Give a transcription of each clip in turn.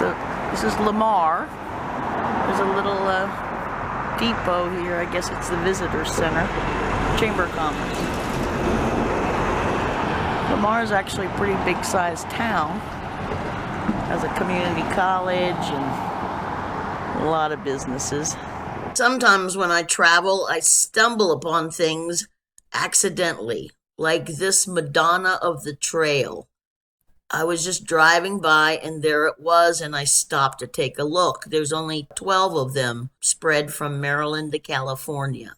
So this is Lamar. There's a little depot here. I guess it's the visitor center, chamber of commerce. Lamar is actually a pretty big sized town. Has a community college and a lot of businesses. Sometimes when I travel, I stumble upon things accidentally, like this Madonna of the Trail. I was just driving by and there it was, and I stopped to take a look. There's only 12 of them spread from Maryland to California.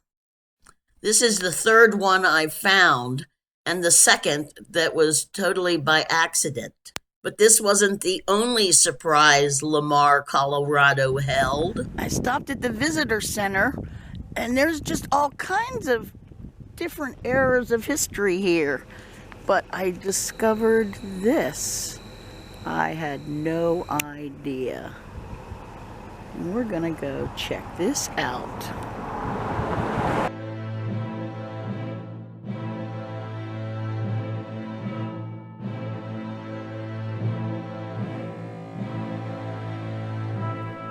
This is the third one I found, and the second that was totally by accident. But this wasn't the only surprise Lamar, Colorado held. I stopped at the visitor center, and there's just all kinds of different eras of history here. But I discovered this. I had no idea. And we're gonna go check this out.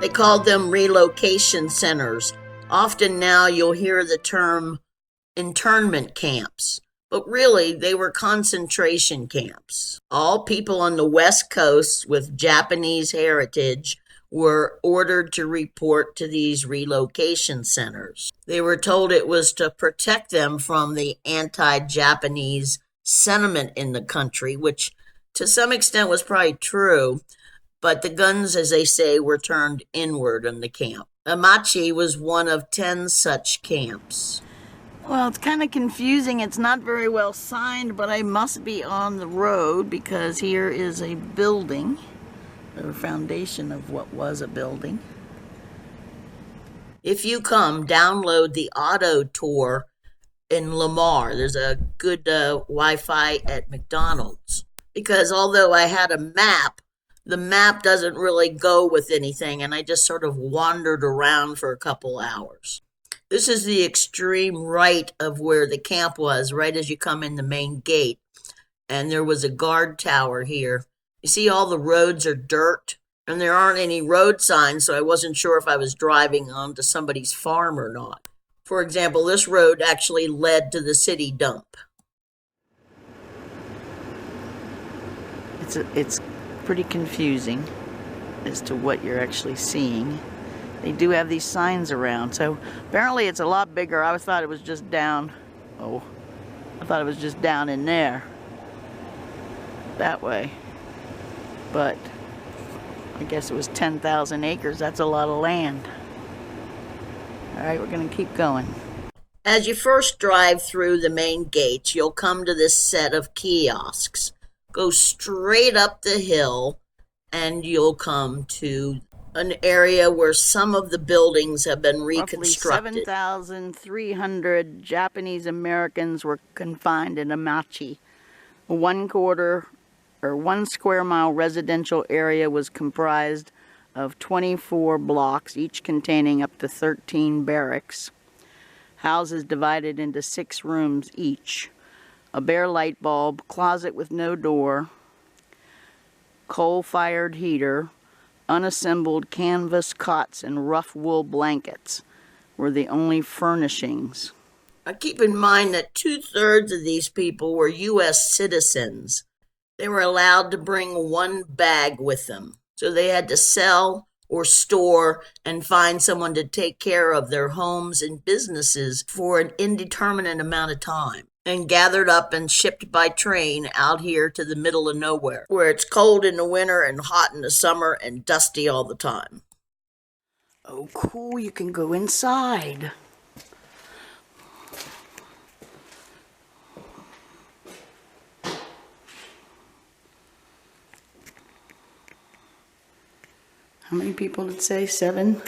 They called them relocation centers. Often now you'll hear the term internment camps, but really they were concentration camps. All people on the West Coast with Japanese heritage were ordered to report to these relocation centers. They were told it was to protect them from the anti-Japanese sentiment in the country, which to some extent was probably true. But the guns, as they say, were turned inward in the camp. Amache was one of 10 such camps. Well, it's kind of confusing. It's not very well signed, but I must be on the road because here is a building, or foundation of what was a building. If you come, download the auto tour in Lamar. There's a good Wi-Fi at McDonald's. Because although I had a map, the map doesn't really go with anything, and I just sort of wandered around for a couple hours. This is the extreme right of where the camp was, right as you come in the main gate. And there was a guard tower here. You see all the roads are dirt, and there aren't any road signs, so I wasn't sure if I was driving onto somebody's farm or not. For example, this road actually led to the city dump. It's pretty confusing as to what you're actually seeing. They do have these signs around, so apparently it's a lot bigger. I thought it was just down, I thought it was just down in there, that way. But I guess it was 10,000 acres. That's a lot of land. All right, we're gonna keep going. As you first drive through the main gates, you'll come to this set of kiosks. Go straight up the hill and you'll come to an area where some of the buildings have been reconstructed. Roughly 7,300 Japanese Americans were confined in Amache. A 1 square mile residential area was comprised of 24 blocks, each containing up to 13 barracks. Houses divided into 6 rooms each. A bare light bulb, closet with no door, coal-fired heater, unassembled canvas cots and rough wool blankets were the only furnishings. Now keep in mind that 2/3 of these people were U.S. citizens. They were allowed to bring 1 bag with them, so they had to sell or store and find someone to take care of their homes and businesses for an indeterminate amount of time, and gathered up and shipped by train out here to the middle of nowhere, where it's cold in the winter and hot in the summer and dusty all the time. Oh, cool, you can go inside. How many people did it say? 7?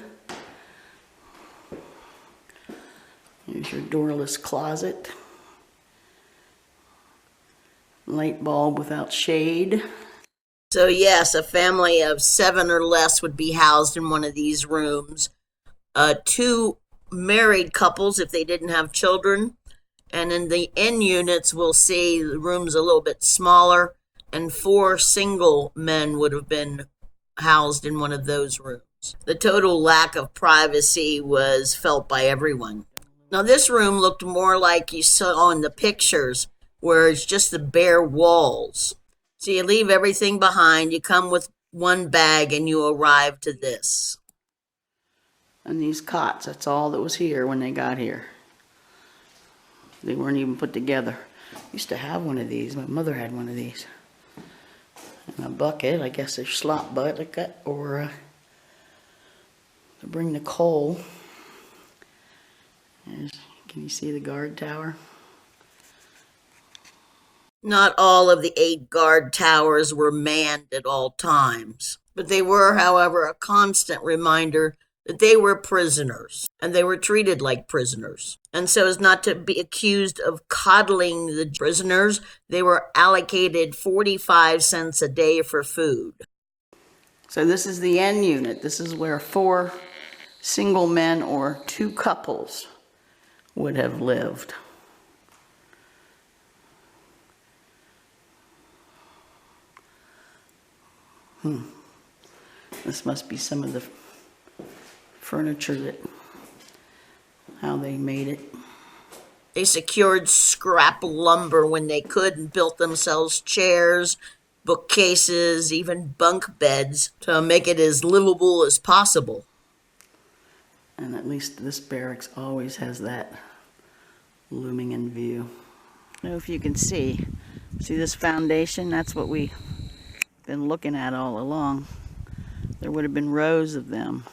Here's your doorless closet. Light bulb without shade. So yes, a family of 7 or less would be housed in one of these rooms. 2 married couples if they didn't have children. And in the end units, we'll see the rooms a little bit smaller, and 4 single men would have been housed in one of those rooms. The total lack of privacy was felt by everyone. Now, this room looked more like you saw in the pictures, where it's just the bare walls. So you leave everything behind, you come with one bag, and you arrive to this. And these cots, that's all that was here when they got here. They weren't even put together. I used to have one of these. My mother had one of these. And a bucket, I guess a slop bucket, or to bring the coal. Can you see the guard tower? Not all of the 8 guard towers were manned at all times, but they were, however, a constant reminder that they were prisoners, and they were treated like prisoners. And so as not to be accused of coddling the prisoners, they were allocated 45 cents a day for food. So this is the end unit. This is where 4 single men or 2 couples would have lived. This must be some of the furniture how they made it. They secured scrap lumber when they could and built themselves chairs, bookcases, even bunk beds to make it as livable as possible. And at least this barracks always has that looming in view. I don't know if you can see this foundation? That's what we've been looking at all along. There would have been rows of them.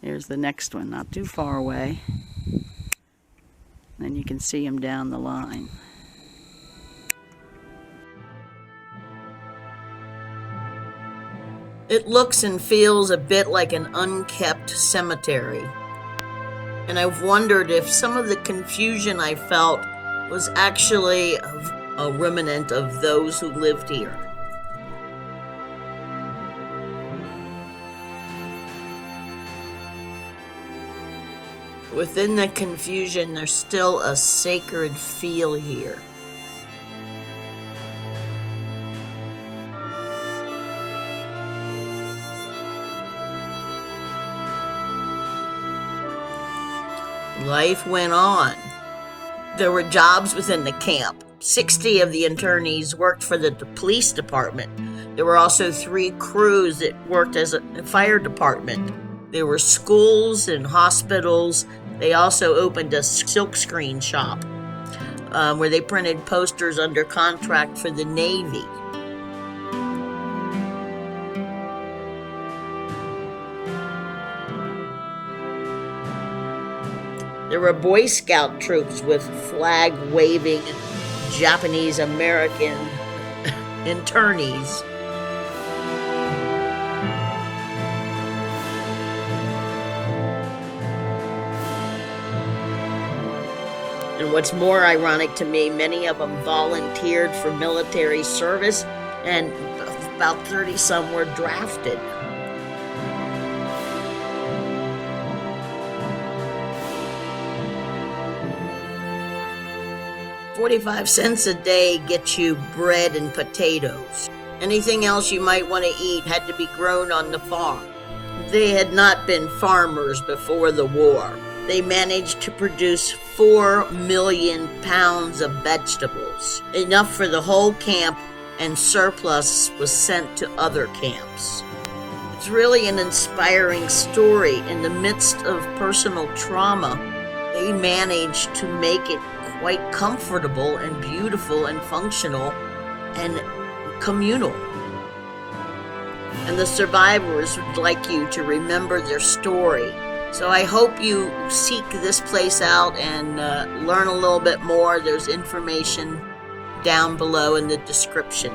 Here's the next one, not too far away. And you can see them down the line. It looks and feels a bit like an unkept cemetery. And I've wondered if some of the confusion I felt was actually a remnant of those who lived here. Within the confusion, there's still a sacred feel here. Life went on. There were jobs within the camp. 60 of the internees worked for the police department. There were also 3 crews that worked as a fire department. There were schools and hospitals. They also opened a silkscreen shop where they printed posters under contract for the Navy. There were Boy Scout troops with flag-waving Japanese-American internees. And what's more ironic to me, many of them volunteered for military service, and about 30 some were drafted. $0.45 a day gets you bread and potatoes. Anything else you might want to eat had to be grown on the farm. They had not been farmers before the war. They managed to produce 4 million pounds of vegetables, enough for the whole camp, and surplus was sent to other camps. It's really an inspiring story. In the midst of personal trauma, they managed to make it quite comfortable and beautiful and functional and communal. And the survivors would like you to remember their story. So I hope you seek this place out and learn a little bit more. There's information down below in the description.